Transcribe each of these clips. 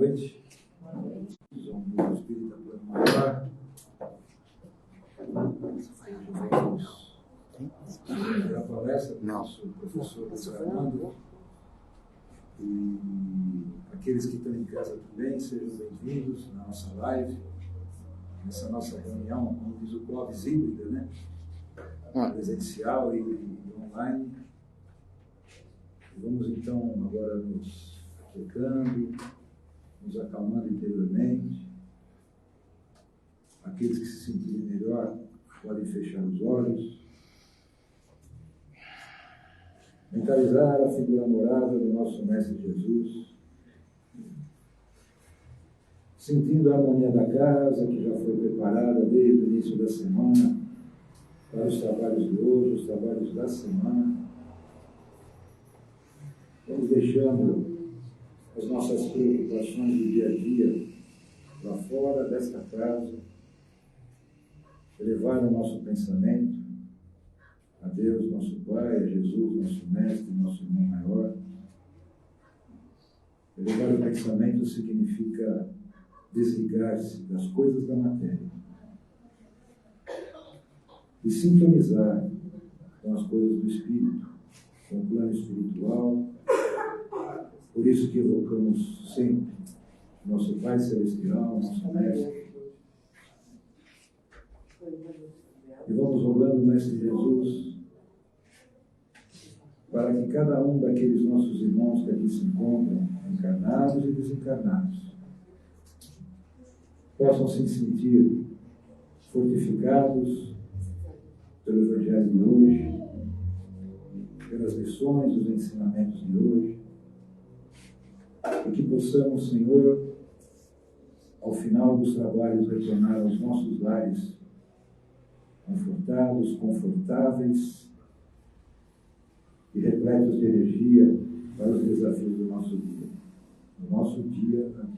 noite. Somos o Espírito Plano Maior. A palestra do nosso professor Fernando. E aqueles que estão em casa também, sejam bem-vindos na nossa live, nessa nossa reunião, como diz o Clóvis, híbrida, né? Presencial e online. Vamos então agora nos tocando, nos acalmando interiormente. Aqueles que se sentirem melhor podem fechar os olhos. Mentalizar a figura amorável do nosso Mestre Jesus, sentindo a harmonia da casa que já foi preparada desde o início da semana para os trabalhos de hoje, os trabalhos da semana. Vamos deixando as nossas preocupações do dia a dia lá fora desta casa, elevar o nosso pensamento a Deus, nosso Pai, a Jesus, nosso Mestre, nosso irmão maior. Elevar o pensamento significa desligar-se das coisas da matéria e sintonizar com as coisas do Espírito, com o plano espiritual. Por isso que evocamos sempre nosso Pai Celestial, nosso Mestre. E vamos rogando o Mestre Jesus para que cada um daqueles nossos irmãos que aqui se encontram, encarnados e desencarnados, possam se sentir fortificados pelo Evangelho de hoje, pelas lições, os ensinamentos de hoje, e que possamos, Senhor, ao final dos trabalhos, retornar aos nossos lares confortados, confortáveis e repletos de energia para os desafios do nosso dia a dia.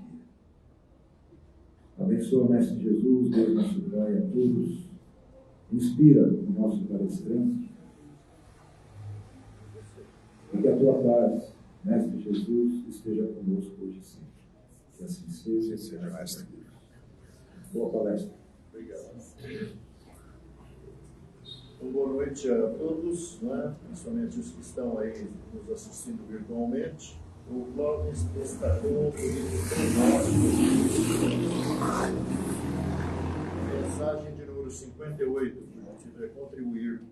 Abençoa, Mestre Jesus, Deus nosso Pai, a todos. Inspira o nosso palestrante. E que a tua paz, Mestre Jesus, esteja conosco hoje e sempre. Que assim seja, Mestre. Boa palestra. Obrigado. Então, boa noite a todos, né? Principalmente os que estão aí nos assistindo virtualmente. O Clóvis destacou o livro mensagem de número 58, o título é Contribuir.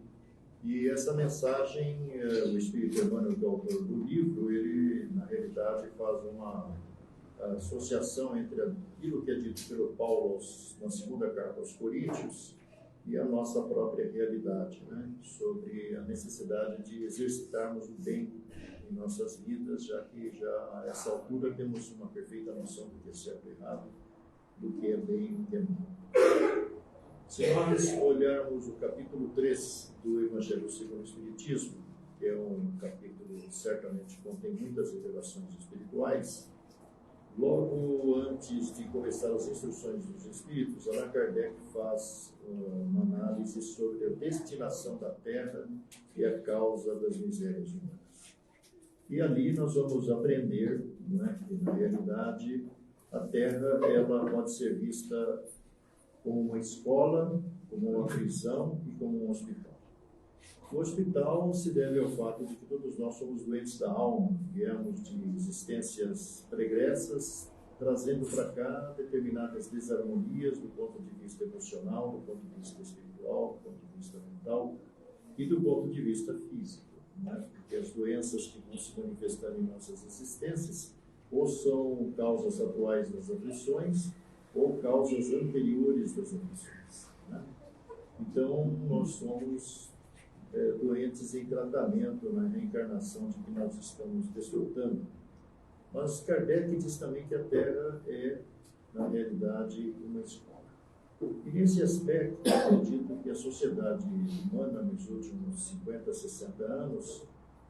E essa mensagem, o Espírito Emmanuel, que é o autor do livro, ele, na realidade, faz uma associação entre aquilo que é dito pelo Paulo na segunda carta aos Coríntios e a nossa própria realidade, né? Sobre a necessidade de exercitarmos o bem em nossas vidas, já que já a essa altura temos uma perfeita noção do que é certo e errado, do que é bem e do que é mal. Se nós olharmos o capítulo 3 do Evangelho segundo o Espiritismo, que é um capítulo que certamente contém muitas revelações espirituais, logo antes de começar as instruções dos Espíritos, Allan Kardec faz uma análise sobre a destinação da Terra e a causa das misérias humanas. E ali nós vamos aprender, né, que na realidade a Terra ela pode ser vista como uma escola, como uma prisão e como um hospital. O hospital se deve ao fato de que todos nós somos doentes da alma, viemos de existências pregressas, trazendo para cá determinadas desarmonias do ponto de vista emocional, do ponto de vista espiritual, do ponto de vista mental e do ponto de vista físico, né? Porque as doenças que vão se manifestando em nossas existências ou são causas atuais das aflições ou causas anteriores das aflições, né? Então, nós somos doentes em tratamento, na reencarnação de que nós estamos desfrutando. Mas Kardec diz também que a Terra é, na realidade, uma escola. E nesse aspecto, eu acredito que a sociedade humana, nos últimos 50, 60 anos,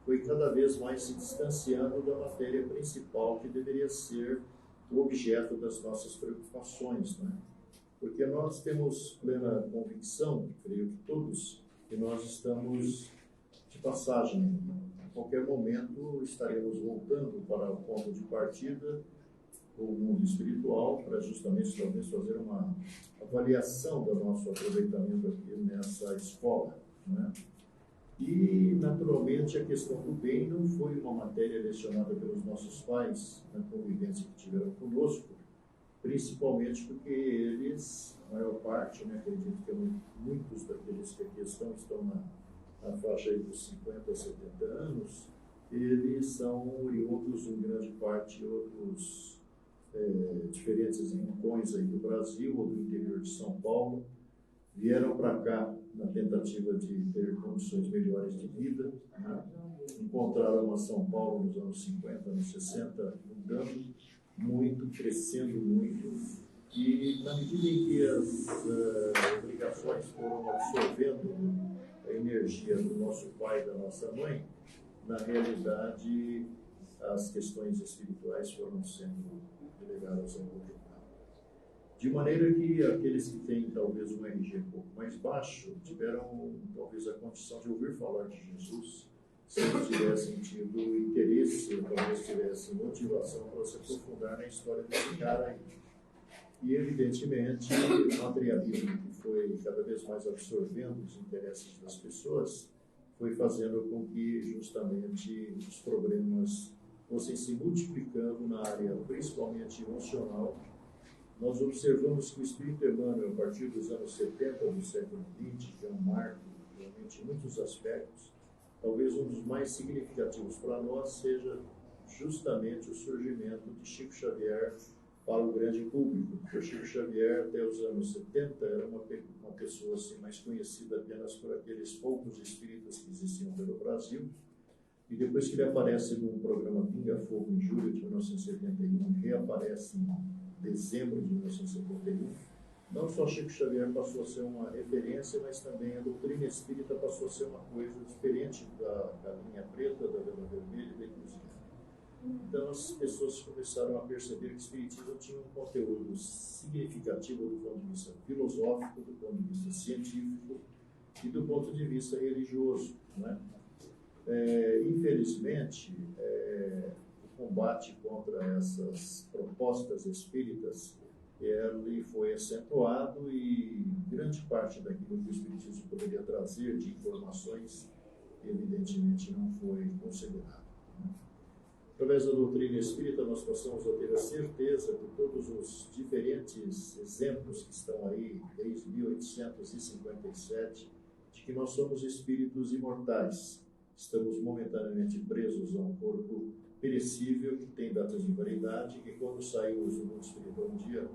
foi cada vez mais se distanciando da matéria principal que deveria ser o objeto das nossas preocupações, né? Porque nós temos plena convicção, creio que todos, que nós estamos de passagem. A qualquer momento estaremos voltando para o ponto de partida o mundo espiritual, para justamente talvez fazer uma avaliação do nosso aproveitamento aqui nessa escola, né? E, naturalmente, a questão do bem não foi uma matéria lecionada pelos nossos pais na convivência que tiveram conosco, principalmente porque eles, a maior parte, né, acredito que muitos daqueles que aqui estão na faixa aí dos 50 a 70 anos, eles são oriundos, em grande parte, de outros diferentes rincões aí do Brasil ou do interior de São Paulo, vieram para cá na tentativa de ter condições melhores de vida, né? Encontraram a São Paulo nos anos 50, anos 60, mudando muito, crescendo muito, e na medida em que as obrigações foram absorvendo a energia do nosso pai e da nossa mãe, na realidade as questões espirituais foram sendo delegadas ao outro. De maneira que aqueles que têm talvez um RG um pouco mais baixo tiveram talvez a condição de ouvir falar de Jesus, se tivessem tido interesse, ou talvez tivessem motivação para se aprofundar na história desse cara aí. E evidentemente o materialismo que foi cada vez mais absorvendo os interesses das pessoas foi fazendo com que justamente os problemas fossem se multiplicando na área principalmente emocional. Nós observamos que o Espírito Emmanuel, a partir dos anos 70 do século XX, que é um marco realmente em muitos aspectos, talvez um dos mais significativos para nós seja justamente o surgimento de Chico Xavier para o grande público, porque o Chico Xavier, até os anos 70, era uma pessoa assim, mais conhecida apenas por aqueles poucos espíritas que existiam pelo Brasil, e depois que ele aparece num programa Pinga Fogo, em julho de 1971, reaparece em dezembro de 1971, não só Chico Xavier passou a ser uma referência, mas também a doutrina espírita passou a ser uma coisa diferente da linha preta, da vela vermelha e da inclusiva. Então as pessoas começaram a perceber que o espiritismo tinha um conteúdo significativo do ponto de vista filosófico, do ponto de vista científico e do ponto de vista religioso, né? Infelizmente, o combate contra essas propostas espíritas ele foi acentuado e grande parte daquilo que o espiritismo poderia trazer de informações evidentemente não foi considerado, né? Através da doutrina espírita nós passamos a ter a certeza que todos os diferentes exemplos que estão aí desde 1857 de que nós somos espíritos imortais. Estamos momentaneamente presos a um corpo perecível que tem datas de validade, que quando saímos do mundo espiritual um dia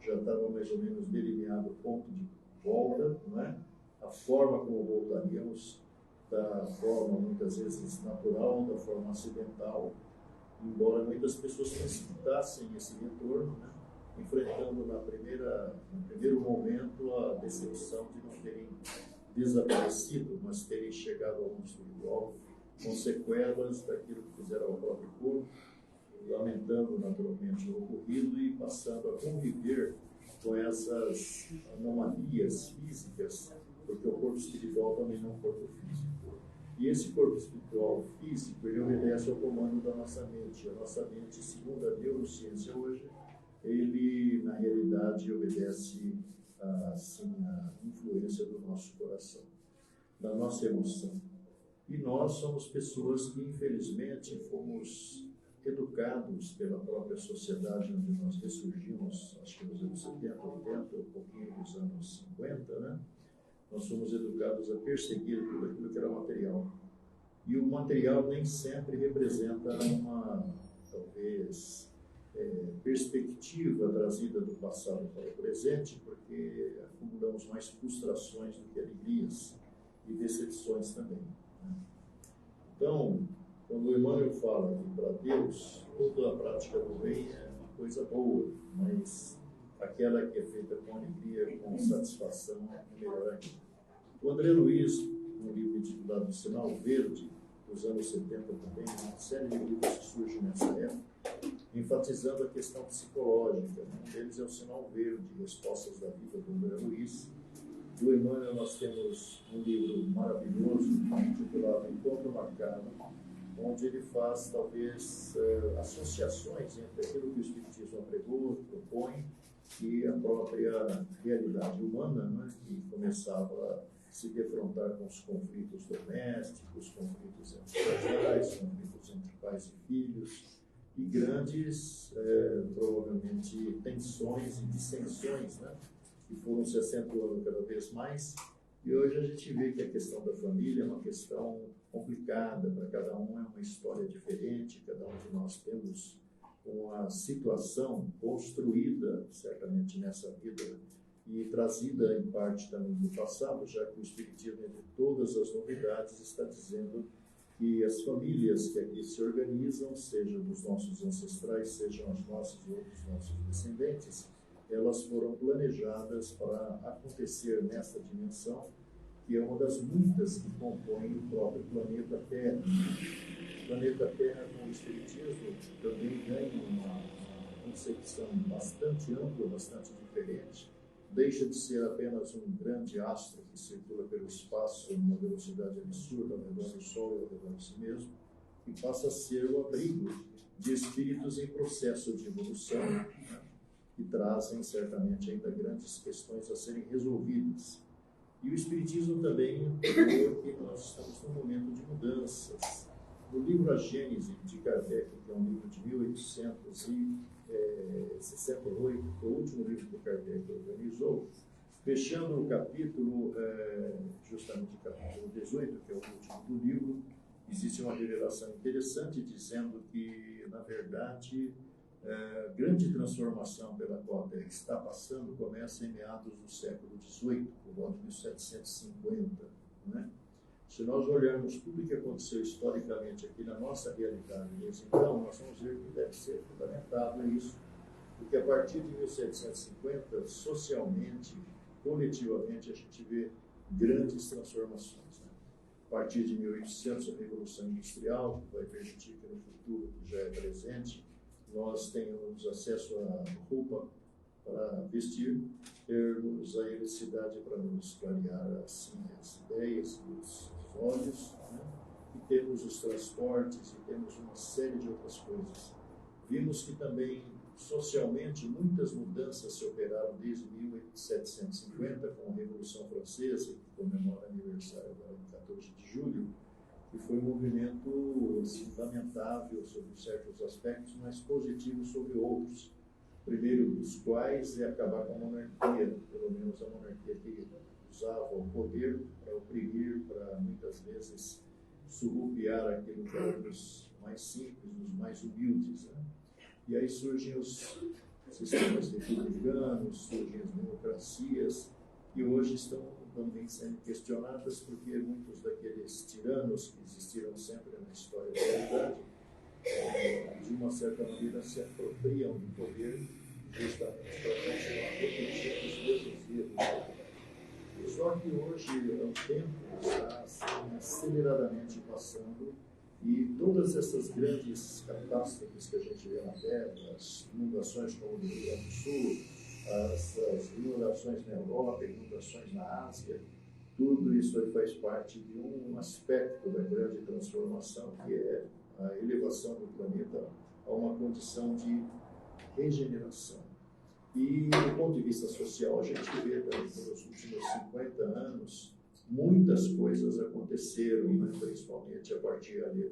já estava mais ou menos delineado o ponto de volta, não é? A forma como voltaríamos, da forma muitas vezes natural, da forma acidental, embora muitas pessoas precipitassem esse retorno, né? Enfrentando no primeiro momento a decepção de não terem desaparecido, mas terem chegado ao mundo espiritual com sequelas daquilo que fizeram ao próprio corpo, lamentando naturalmente o ocorrido e passando a conviver com essas anomalias físicas, porque o corpo espiritual também não é um corpo físico. E esse corpo espiritual físico, ele obedece ao comando da nossa mente. A nossa mente, segundo a neurociência hoje, ele, na realidade, obedece assim, a influência do nosso coração, da nossa emoção. E nós somos pessoas que, infelizmente, fomos educados pela própria sociedade onde nós ressurgimos, acho que nos anos 70, 80, um pouquinho dos anos 50, né? Nós fomos educados a perseguir tudo aquilo que era material. E o material nem sempre representa uma, talvez, perspectiva trazida do passado para o presente, porque acumulamos mais frustrações do que alegrias e decepções também, né? Então, quando o Emmanuel fala que para Deus toda a prática do bem é uma coisa boa, mas aquela que é feita com alegria, com satisfação, é melhor ainda. O André Luiz, no livro intitulado Sinal Verde, dos anos 70 também, uma série de livros que surgem nessa época, enfatizando a questão psicológica. Um deles é o Sinal Verde, Respostas da Vida, do André Luiz. Do Emmanuel nós temos um livro maravilhoso, intitulado Encontro Marcado, onde ele faz, talvez, associações entre aquilo que o Espiritismo apregou, propõe, e a própria realidade humana, né, que começava a se defrontar com os conflitos domésticos, conflitos entre casais, conflitos entre pais e filhos, e grandes, provavelmente, tensões e dissensões, né, que foram se acentuando cada vez mais. E hoje a gente vê que a questão da família é uma questão complicada, para cada um é uma história diferente, cada um de nós temos uma situação construída, certamente, nessa vida e trazida, em parte, também do passado, já que o Espiritismo, entre todas as novidades, está dizendo que as famílias que aqui se organizam, sejam dos nossos ancestrais, sejam as nossas ou dos nossos descendentes, elas foram planejadas para acontecer nesta dimensão, que é uma das muitas que compõem o próprio planeta Terra. O planeta Terra, com o Espiritismo, também ganha uma concepção bastante ampla, bastante diferente. Deixa de ser apenas um grande astro que circula pelo espaço em uma velocidade absurda, ao redor do Sol e ao redor de si mesmo, e passa a ser o abrigo de espíritos em processo de evolução, né, que trazem, certamente, ainda grandes questões a serem resolvidas. E o Espiritismo também entendeu que nós estamos num momento de mudanças. No livro A Gênese, de Kardec, que é um livro de 1868, que é o último livro que Kardec organizou, fechando o capítulo, justamente o capítulo 18, que é o último do livro, existe uma revelação interessante dizendo que, na verdade, a grande transformação pela qual a Terra está passando começa em meados do século XVIII, por volta de 1750, né? Se nós olharmos tudo o que aconteceu historicamente aqui na nossa realidade desde então, nós vamos ver que deve ser fundamentado isso, porque a partir de 1750, socialmente, coletivamente, a gente vê grandes transformações, né? A partir de 1800, a Revolução Industrial, que vai permitir que no futuro, que já é presente, nós tenhamos acesso à roupa para vestir, termos a eletricidade para nos clarear assim, as ideias e os olhos, né? E temos os transportes e temos uma série de outras coisas. Vimos que também, socialmente, muitas mudanças se operaram desde 1750, com a Revolução Francesa, que comemora aniversário agora em 14 de julho, que foi um movimento assim, lamentável sobre certos aspectos, mas positivo sobre outros. O primeiro dos quais é acabar com a monarquia, pelo menos a monarquia que usava o poder para oprimir, para muitas vezes surrupiar aquilo que era dos mais simples, dos mais humildes, né? E aí surgem os sistemas republicanos, surgem as democracias, que hoje estão também sendo questionadas, porque muitos daqueles tiranos que existiram sempre na história da humanidade, de uma certa maneira, se apropriam do poder justamente para continuar repetindo os mesmos erros. Só que hoje o tempo está assim, aceleradamente passando e todas essas grandes catástrofes que a gente vê na Terra, as inundações como no Rio Grande do Sul, as inundações na Europa, inundações na Ásia, tudo isso aí faz parte de um aspecto da grande transformação, que é a elevação do planeta a uma condição de regeneração. E, do ponto de vista social, a gente vê também, nos últimos 50 anos, muitas coisas aconteceram, né? Principalmente a partir ali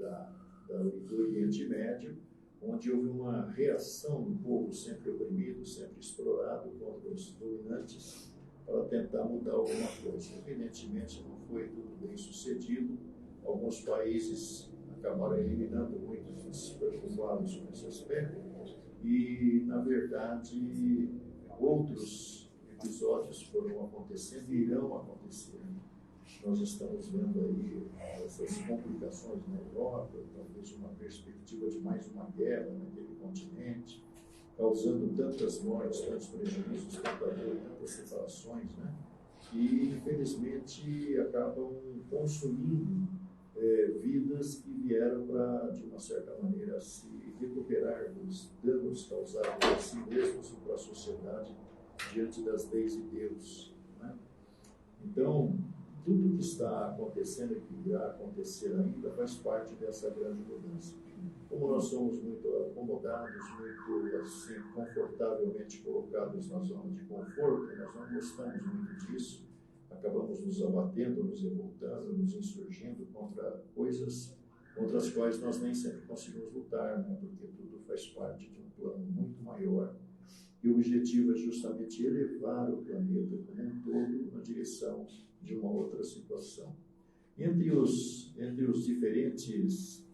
do Oriente Médio, onde houve uma reação do povo sempre oprimido, sempre explorado contra os dominantes, para tentar mudar alguma coisa. Evidentemente, não foi tudo bem sucedido. Alguns países acabaram eliminando muitos preocupados com esse aspecto e, na verdade, outros episódios foram acontecendo e irão acontecer. Nós estamos vendo aí essas complicações na Europa, talvez uma perspectiva de mais uma guerra naquele continente, causando tantas mortes, tantos prejuízos, tanta dor, tantas separações, né? E, infelizmente, acabam consumindo vidas que vieram para, de uma certa maneira, se recuperar dos danos causados a si mesmos e para a sociedade diante das leis de Deus, né? Então, tudo que está acontecendo e que irá acontecer ainda faz parte dessa grande mudança. Como nós somos muito acomodados, muito assim, confortavelmente colocados na zona de conforto, nós não gostamos muito disso, acabamos nos abatendo, nos revoltando, nos insurgindo contra coisas contra as quais nós nem sempre conseguimos lutar, né? Porque tudo faz parte de um plano muito maior. E o objetivo é justamente elevar o planeta como um todo na direção de uma outra situação. Entre os diferentes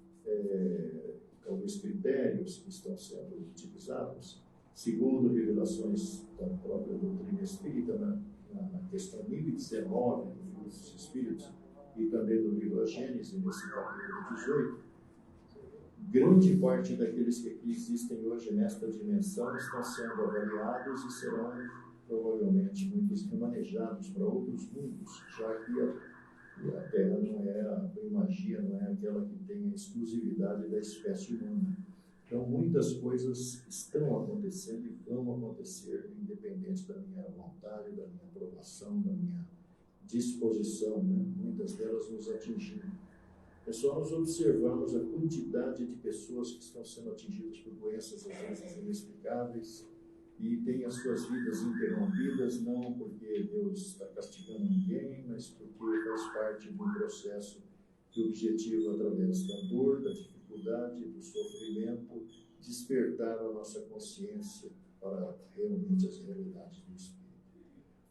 talvez critérios que estão sendo utilizados, segundo revelações da própria doutrina espírita, na questão 1019 do Livro dos Espíritos, e também no livro A Gênese, nesse capítulo 18, grande parte daqueles que aqui existem hoje nesta dimensão estão sendo avaliados e serão provavelmente muitos remanejados para outros mundos, já que a Terra não é a primagia, não é aquela que tem a exclusividade da espécie humana. Então, muitas coisas estão acontecendo e vão acontecer, independente da minha vontade, da minha aprovação, da minha disposição, né? Muitas delas nos atingindo. É só nós observarmos a quantidade de pessoas que estão sendo atingidas por doenças, às vezes inexplicáveis, e têm as suas vidas interrompidas, não porque Deus está castigando ninguém, mas porque faz parte de um processo que o objetivo, através da dor, da dificuldade, do sofrimento, despertar a nossa consciência para realmente as realidades do Espírito.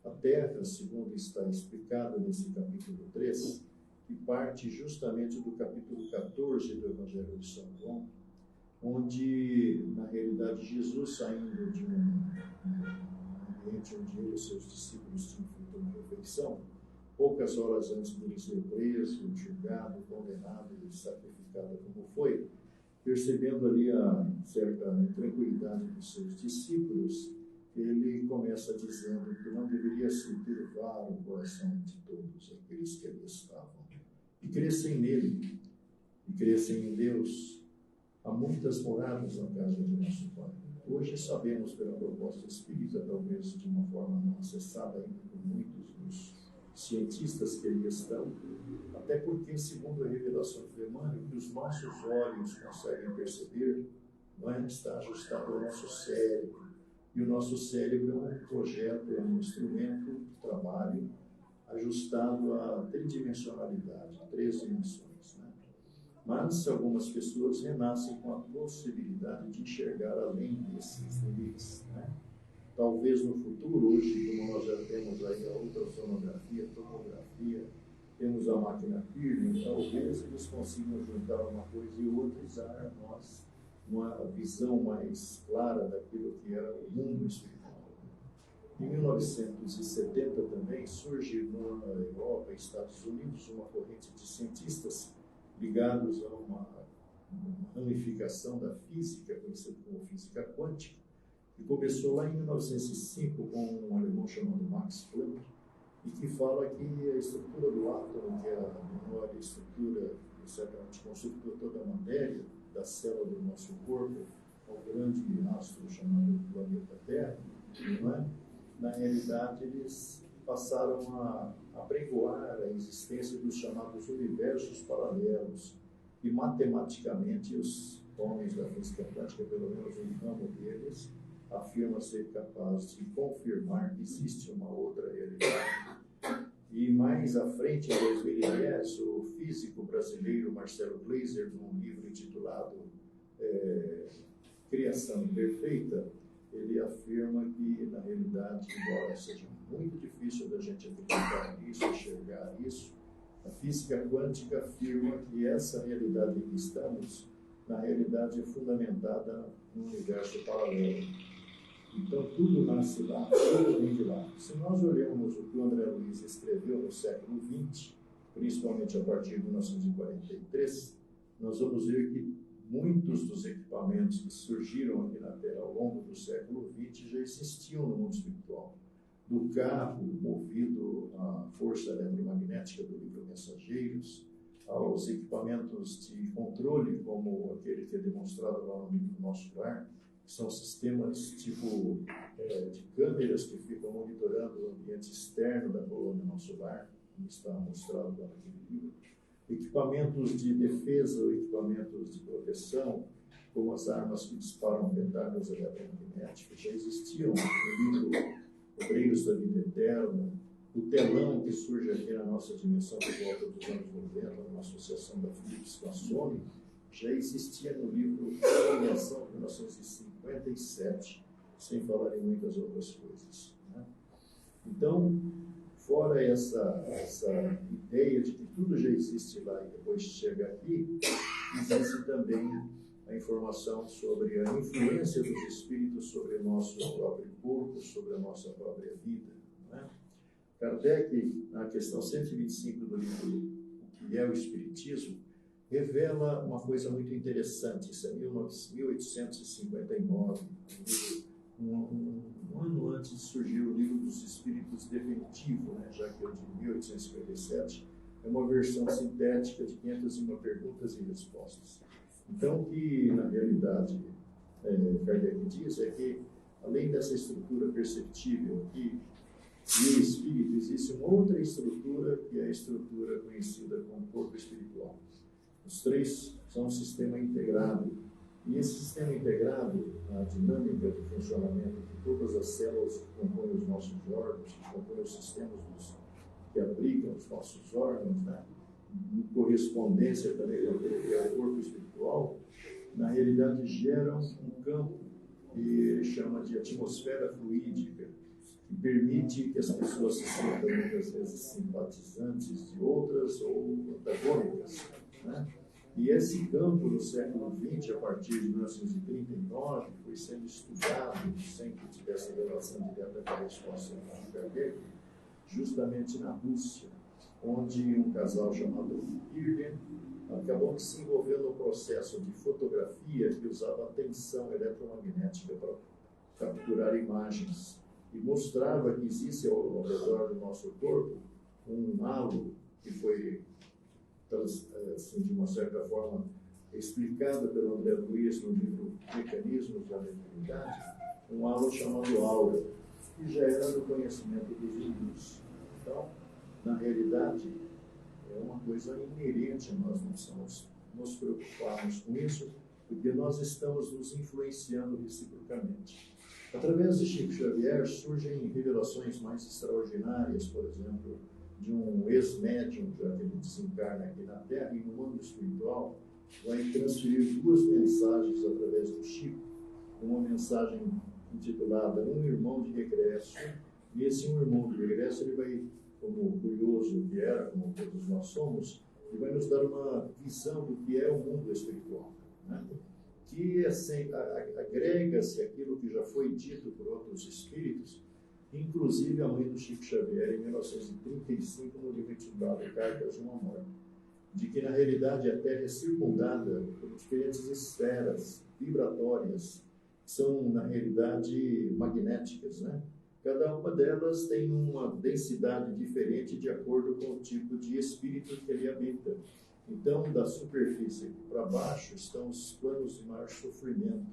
A Terra, segundo está explicado nesse capítulo 3, que parte justamente do capítulo 14 do Evangelho de São João, onde, na realidade, Jesus, saindo de um ambiente onde ele e seus discípulos tinham feito uma refeição, poucas horas antes de ele ser preso, julgado, condenado e sacrificado como foi, percebendo ali a certa tranquilidade dos seus discípulos, ele começa dizendo que não deveria se turvar o coração de todos aqueles que ali estavam, e crescem nele, e crescem em Deus. Há muitas moradas na casa de nosso Pai. Hoje sabemos pela proposta espírita, talvez de uma forma não acessada ainda por muitos dos cientistas que ali estão, até porque, segundo a revelação de Emmanuel, que os nossos olhos conseguem perceber, não é? Está ajustado ao nosso cérebro. E o nosso cérebro é um projeto, é um instrumento de trabalho ajustado à tridimensionalidade, 3 dimensões, né? Mas algumas pessoas renascem com a possibilidade de enxergar além desses limites, né? Talvez no futuro, hoje, como nós já temos aí a ultrassonografia, a tomografia, temos a máquina Kirlian, talvez eles consigam juntar uma coisa e outra e dar a nós uma visão mais clara daquilo que era o mundo espiritual. Em 1970 também surge na Europa e Estados Unidos uma corrente de cientistas ligados a uma ramificação da física, conhecida como física quântica, que começou lá em 1905 com um alemão chamado Max Planck, e que fala que a estrutura do átomo, que é a menor estrutura, certamente constitui toda a matéria da célula do nosso corpo, ao grande astro chamado planeta Terra, não é? Na realidade, eles passaram a apregoar a existência dos chamados universos paralelos, e matematicamente os homens da física quântica, pelo menos um ramo deles, afirma ser capaz de confirmar que existe uma outra realidade. E mais à frente, em 2010, o físico brasileiro Marcelo Gleiser, num livro intitulado Criação Perfeita, ele afirma que, na realidade, embora seja muito difícil da gente acreditar nisso, enxergar isso, a física quântica afirma que essa realidade em que estamos, na realidade, é fundamentada num universo paralelo. Então, tudo nasce lá, tudo vem de lá. Se nós olharmos o que o André Luiz escreveu no século XX, principalmente a partir de 1943, nós vamos ver que muitos dos equipamentos que surgiram aqui na Terra ao longo do século XX já existiam no mundo espiritual. Do carro movido à força eletromagnética do livro Mensageiros, aos equipamentos de controle, como aquele que é demonstrado lá no livro Nosso Lar, que são sistemas tipo de câmeras que ficam monitorando o ambiente externo da colônia Nosso Lar, como está mostrado lá naquele livro, equipamentos de defesa ou equipamentos de proteção, como as armas que disparam pentágonos eletromagnéticos, já existiam no livro Obreiros da Vida Eterna, o telão que surge aqui na nossa dimensão por volta dos anos 90, numa associação da Philips com a Sony, já existia no livro Avaliação de 1957, sem falar em muitas outras coisas. Né? Então, fora essa ideia de que tudo já existe lá e depois chega aqui, existe também a informação sobre a influência dos espíritos sobre o nosso próprio corpo, sobre a nossa própria vida. Né? Kardec, na questão 125 do livro O que é o Espiritismo, revela uma coisa muito interessante. Isso é 1859, um ano antes de surgir o Livro dos Espíritos definitivo, né? Já que é o de 1857 é uma versão sintética de 501 perguntas e respostas. Então, o que na realidade Kardec diz é que, além dessa estrutura perceptível aqui, e o espírito, existe uma outra estrutura, que é a estrutura conhecida como corpo espiritual. Os três são um sistema integrado. E esse sistema integrado, a dinâmica de funcionamento de todas as células que compõem os nossos órgãos, que compõem os sistemas que abrigam os nossos órgãos, né? Em correspondência também com aquele que é o corpo espiritual, na realidade geram um campo que ele chama de atmosfera fluídica, que permite que as pessoas se sintam muitas vezes simpatizantes de outras ou antagônicas. Né? E esse campo, no século XX, a partir de 1939, foi sendo estudado, sem que tivesse relação direta com a resposta de Kardec, justamente na Rússia, onde um casal chamado Kirgen acabou desenvolvendo um processo de fotografia que usava tensão eletromagnética para capturar imagens e mostrava que existe ao redor do nosso corpo um halo que foi, assim, de uma certa forma, explicado pelo André Luiz no livro Mecanismos da Mediunidade, um halo chamado aura, que já era do conhecimento dos hindus. Então, na realidade, é uma coisa inerente, nós não precisamos nos preocuparmos com isso, porque nós estamos nos influenciando reciprocamente. Através de Chico Xavier surgem revelações mais extraordinárias, por exemplo, de um ex-médium, já que ele desencarna aqui na Terra, e no mundo espiritual, vai transferir 2 mensagens através do Chico, uma mensagem intitulada Um Irmão de Regresso, e esse um irmão de regresso, ele vai, como curioso que era, como todos nós somos, ele vai nos dar uma visão do que é o mundo espiritual, né? Que assim, agrega-se aquilo que já foi dito por outros espíritos, inclusive a mãe do Chico Xavier, em 1935, no livro intitulado Cartas de uma Morte, de que, na realidade, a Terra é circundada por diferentes esferas vibratórias, que são, na realidade, magnéticas, né? Cada uma delas tem uma densidade diferente de acordo com o tipo de espírito que ele habita. Então, da superfície para baixo estão os planos de maior sofrimento,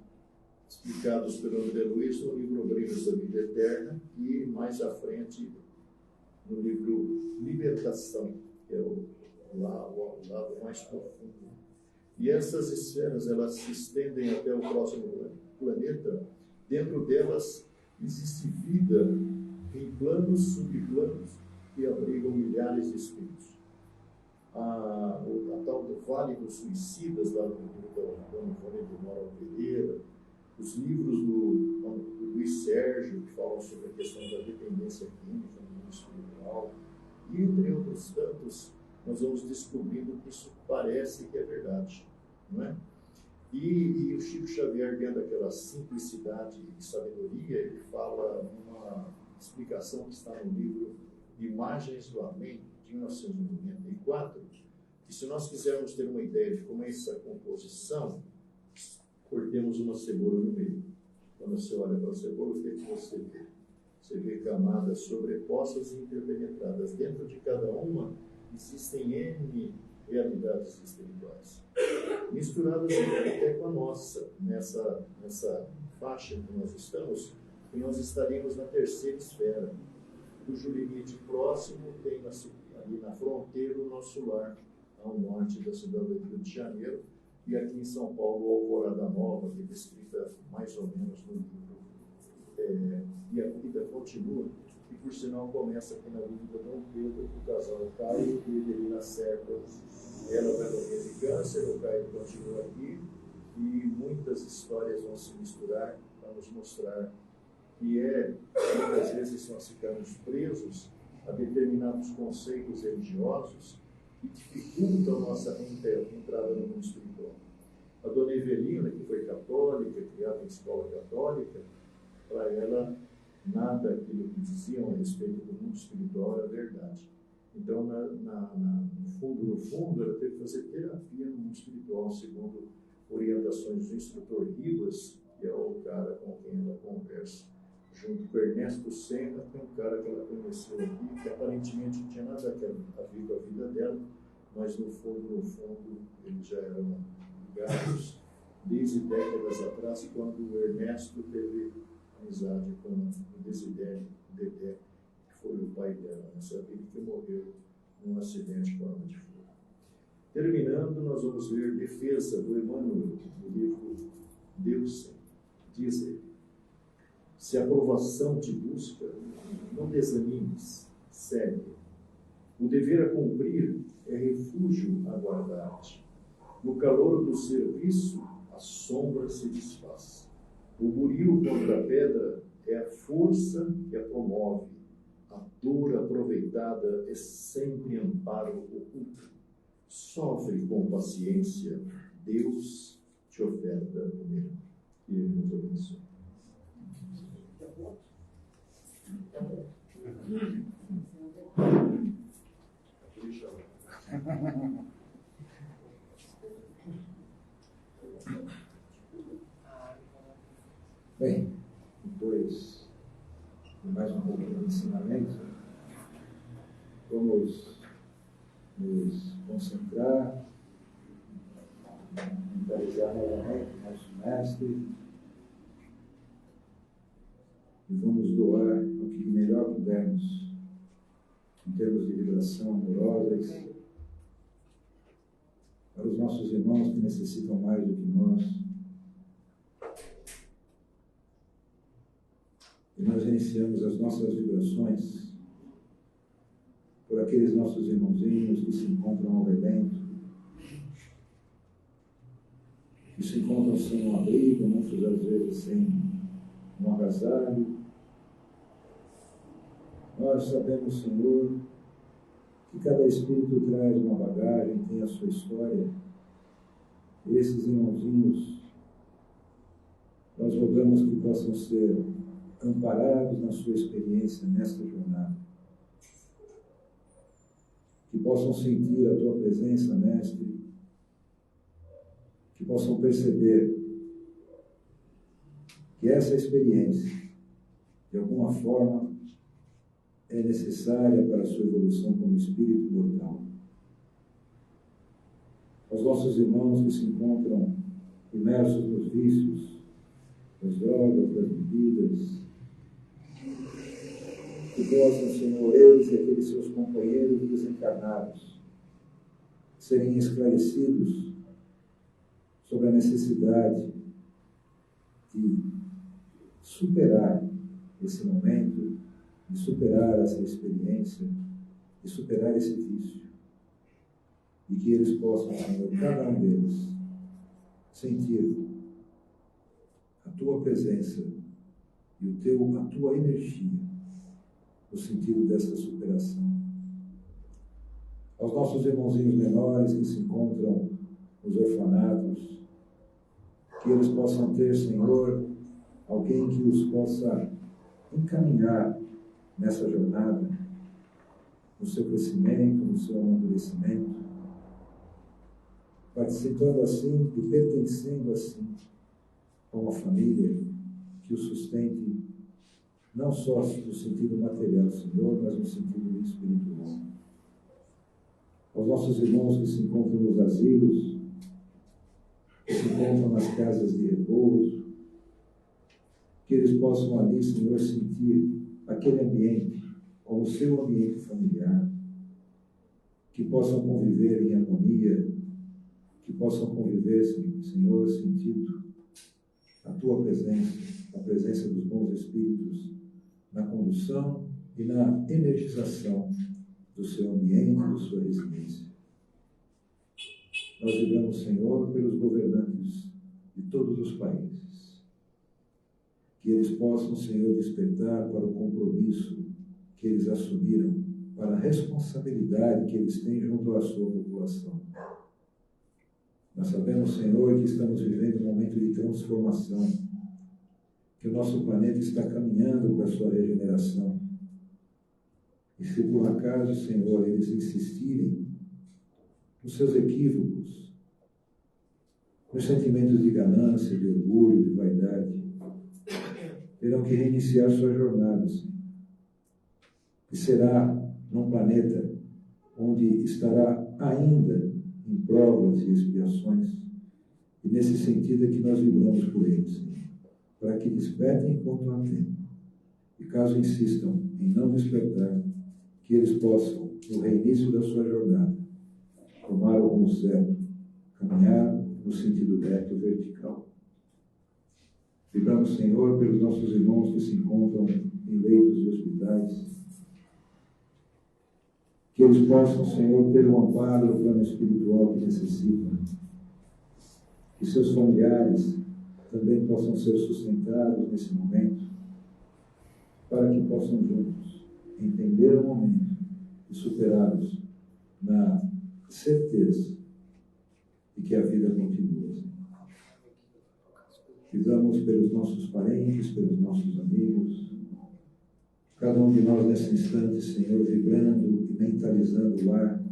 explicados pelo André Luiz no livro Obreiros da Vida Eterna e, mais à frente, no livro Libertação, que é o lado mais profundo. E essas esferas, elas se estendem até o próximo planeta. Dentro delas existe vida em planos, subplanos, que abrigam milhares de espíritos. A tal do Vale dos Suicidas, lá do Antônio de Moura Pereira, os livros do Luiz Sérgio, que falam sobre a questão da dependência química no mundo espiritual, e entre outros tantos, nós vamos descobrindo que isso parece que é verdade, não é? E o Chico Xavier, dentro daquela simplicidade e sabedoria, ele fala uma explicação que está no livro Imagens do Além, de 1994, que se nós quisermos ter uma ideia de como é essa composição, cortemos uma cebola no meio. Quando você olha para a cebola, o que você vê? Você vê camadas sobrepostas e interpenetradas. Dentro de cada uma existem N realidades espirituais, misturadas até com a nossa, nessa faixa que nós estamos, e nós estaríamos na terceira esfera, cujo limite próximo tem ali na fronteira, o nosso lar, ao norte da cidade do Rio de Janeiro, e aqui em São Paulo, Alvorada Nova, que é descrita mais ou menos no livro. E a vida continua, e por sinal começa aqui na Avenida Dom Pedro, o casal Caio e Evelina Serpa. Ela vai morrer de câncer, o Caio continua aqui, e muitas histórias vão se misturar para nos mostrar que muitas vezes nós ficamos presos a determinados conceitos religiosos que dificultam a nossa entrada no mundo espiritual. A dona Evelina, que foi católica, criada em escola católica, para ela, nada daquilo que diziam a respeito do mundo espiritual era verdade. Então, no fundo, ela teve que fazer terapia no mundo espiritual, segundo orientações do instrutor Ribas, que é o cara com quem ela conversa, junto com Ernesto Senna, que é um cara que ela conheceu aqui, que aparentemente não tinha nada a ver com a vida dela, mas no fundo, eles já eram ligados desde décadas atrás, quando o Ernesto teve amizade com o Desidério Dedé, que foi o pai dela nessa vida, que morreu num acidente com arma de fogo. Terminando, nós vamos ver Defesa do Emmanuel, do livro Deus diz ele: se a aprovação te busca, não desanimes, segue. O dever a cumprir é refúgio a guardar-te. No calor do serviço, a sombra se desfaz. O buril contra a pedra é a força que a promove. A dor aproveitada é sempre amparo oculto. Sofre com paciência, Deus te oferta o melhor. Que Ele nos abençoe. Bem, depois de mais um pouco de ensinamento, vamos nos concentrar, mentalizar novamente o nosso mestre e vamos doar o que melhor pudermos em termos de vibração amorosa para os nossos irmãos que necessitam mais do que nós. E nós iniciamos as nossas vibrações por aqueles nossos irmãozinhos que se encontram ao relento, que se encontram sem um abrigo, muitas das vezes sem um agasalho. Nós sabemos, Senhor, que cada espírito traz uma bagagem, tem a sua história. E esses irmãozinhos, nós rogamos que possam ser amparados na sua experiência nesta jornada. Que possam sentir a tua presença, Mestre. Que possam perceber que essa experiência, de alguma forma, é necessária para a sua evolução como espírito imortal. Aos nossos irmãos que se encontram imersos nos vícios, das drogas, das bebidas, que possam, Senhor, eles e aqueles seus companheiros desencarnados serem esclarecidos sobre a necessidade de superar esse momento, de superar essa experiência, de superar esse vício. E que eles possam, Senhor, cada um deles, sentir a tua presença e a tua energia no sentido dessa superação. Aos nossos irmãozinhos menores que se encontram nos orfanatos, que eles possam ter, Senhor, alguém que os possa encaminhar nessa jornada, no seu crescimento, no seu amadurecimento, participando assim e pertencendo assim a uma família que o sustente não só no sentido material, Senhor, mas no sentido espiritual. Aos nossos irmãos que se encontram nos asilos, que se encontram nas casas de repouso, que eles possam ali, Senhor, sentir aquele ambiente como seu ambiente familiar, que possam conviver em harmonia, que possam conviver, Senhor, sentindo a Tua presença, a presença dos bons espíritos na condução e na energização do seu ambiente, da sua residência. Nós oramos, Senhor, pelos governantes de todos os países, que eles possam, Senhor, despertar para o compromisso que eles assumiram, para a responsabilidade que eles têm junto à sua população. Nós sabemos, Senhor, que estamos vivendo um momento de transformação, que o nosso planeta está caminhando para a sua regeneração. E se por acaso, Senhor, eles insistirem nos seus equívocos, nos sentimentos de ganância, de orgulho, de vaidade, terão que reiniciar sua jornada, Senhor. E será num planeta onde estará ainda em provas e expiações, e nesse sentido é que nós vibramos por eles, Senhor, para que despertem enquanto há tempo. E caso insistam em não despertar, que eles possam, no reinício da sua jornada, tomar o rumo certo, caminhar no sentido reto vertical. Vibramos, Senhor, pelos nossos irmãos que se encontram em leitos de hospitais, que eles possam, Senhor, ter um amparo no plano espiritual que necessitam, que seus familiares também possam ser sustentados nesse momento, para que possam juntos entender o momento e superá-los na certeza de que a vida continua. Vibramos pelos nossos parentes, pelos nossos amigos, cada um de nós nesse instante, Senhor, vibrando e mentalizando o lar,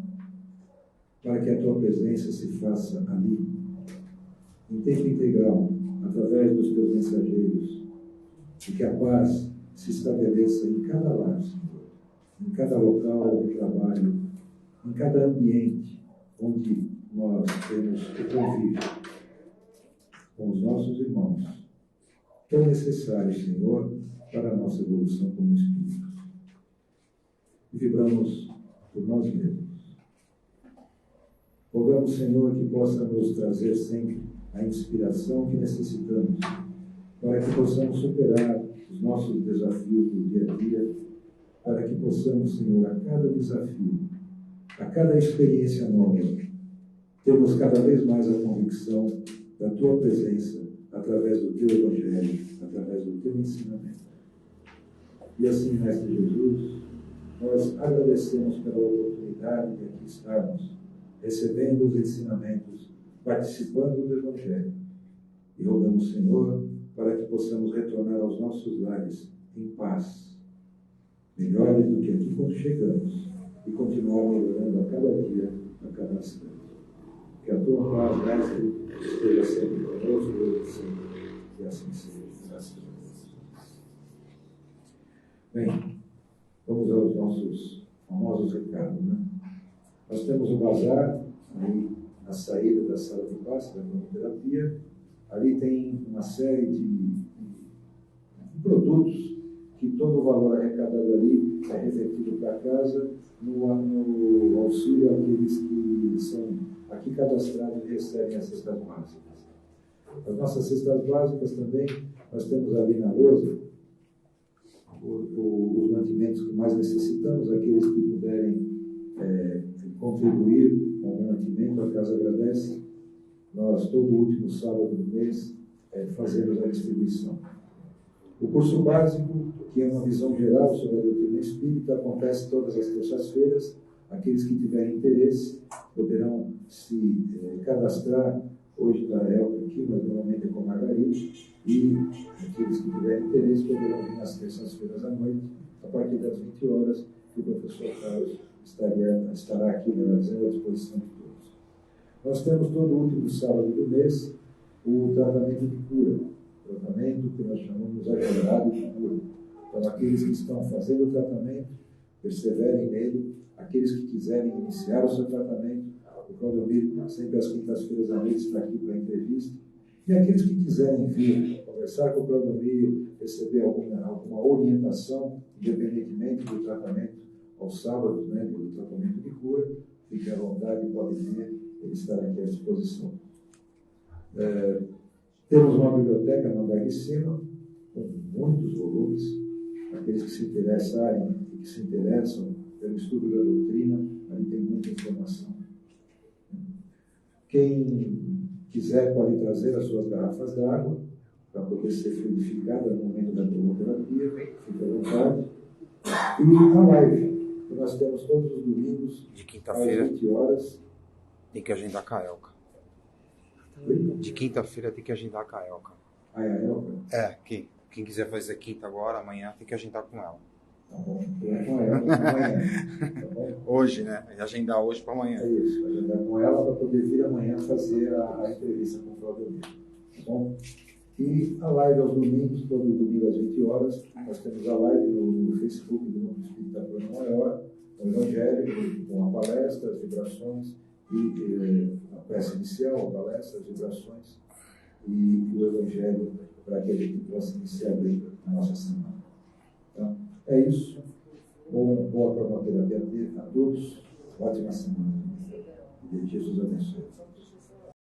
para que a Tua presença se faça ali, em tempo integral, através dos Teus mensageiros, e que a paz se estabeleça em cada lar, Senhor, em cada local de trabalho, em cada ambiente onde nós temos o convívio com os nossos irmãos, tão necessário, Senhor, para a nossa evolução como espíritos. E vibramos por nós mesmos. Rogamos, Senhor, que possa nos trazer sempre a inspiração que necessitamos para que possamos superar os nossos desafios do dia a dia, para que possamos, Senhor, a cada desafio, a cada experiência nova, termos cada vez mais a convicção da Tua presença através do Teu Evangelho, através do Teu ensinamento. E assim, Mestre Jesus, nós agradecemos pela oportunidade de aqui estarmos, recebendo os ensinamentos, participando do Evangelho. E rogamos, Senhor, para que possamos retornar aos nossos lares em paz, melhores do que aqui quando chegamos, e continuar melhorando a cada dia, a cada instante. Que a Tua paz, Mestre, esteja sempre conosco, hoje e sempre, e assim seja. Graças a Deus. Bem, vamos aos nossos famosos recados, né? Nós temos o bazar, aí na saída da sala de passe, da cromoterapia. Ali tem uma série de produtos que todo o valor arrecadado ali é revertido para casa no auxílio àqueles que são aqui cadastrados e recebem as cestas básicas. As nossas cestas básicas também, nós temos ali na lousa os mantimentos que mais necessitamos, aqueles que puderem contribuir com o mantimento, a casa agradece. Nós, todo último sábado do mês, fazemos a distribuição. O curso básico, que é uma visão geral sobre a doutrina espírita, acontece todas as terças-feiras. Aqueles que tiverem interesse poderão se cadastrar. Hoje está a Elka aqui, mas normalmente é com a Margarida. E aqueles que tiverem interesse poderão vir às terças-feiras à noite, a partir das 20 horas, que o professor Carlos estará aqui, à disposição de todos. Nós temos todo o último sábado do mês o tratamento de cura, tratamento que nós chamamos agregado de cura. Então, aqueles que estão fazendo o tratamento, perseverem nele. Aqueles que quiserem iniciar o seu tratamento, o Claudomiro, sempre às quintas-feiras à noite, está aqui para a entrevista. E aqueles que quiserem vir conversar com o Claudomiro, receber alguma orientação, independentemente do tratamento aos sábados, né, do tratamento de cura, fiquem à vontade, podem vir, ele estará aqui à disposição. Temos uma biblioteca no andar de cima, com muitos volumes. Aqueles que se interessarem e que se interessam pelo estudo da doutrina, ali tem muita informação. Quem quiser pode trazer as suas garrafas d'água para poder ser fluidificada no momento da cromoterapia, fique à vontade. E a live, que nós temos todos os domingos, de quinta-feira, às 20 horas. tem que agendar com a Elka. Oi? De quinta-feira tem que agendar com a Elka. Ah, é a Elka? É, quem quiser fazer quinta agora, amanhã, tem que agendar com ela. Tá bom, é com a Elka amanhã. Tá bom? Hoje, né? Agendar hoje para amanhã. É isso, agendar com ela para poder vir amanhã fazer a entrevista com o Claudio. Tá bom? E a live aos domingos, todo domingo às 20 horas, nós temos a live no Facebook do Núcleo Espírita Plano Maior, o Evangelho, com a palestra, as vibrações, e a prece inicial, a palestra, as vibrações, e o Evangelho, para que a gente possa iniciar bem a nossa semana. Então, é isso. Boa cromoterapia a todos. Ótima semana. E Jesus abençoe.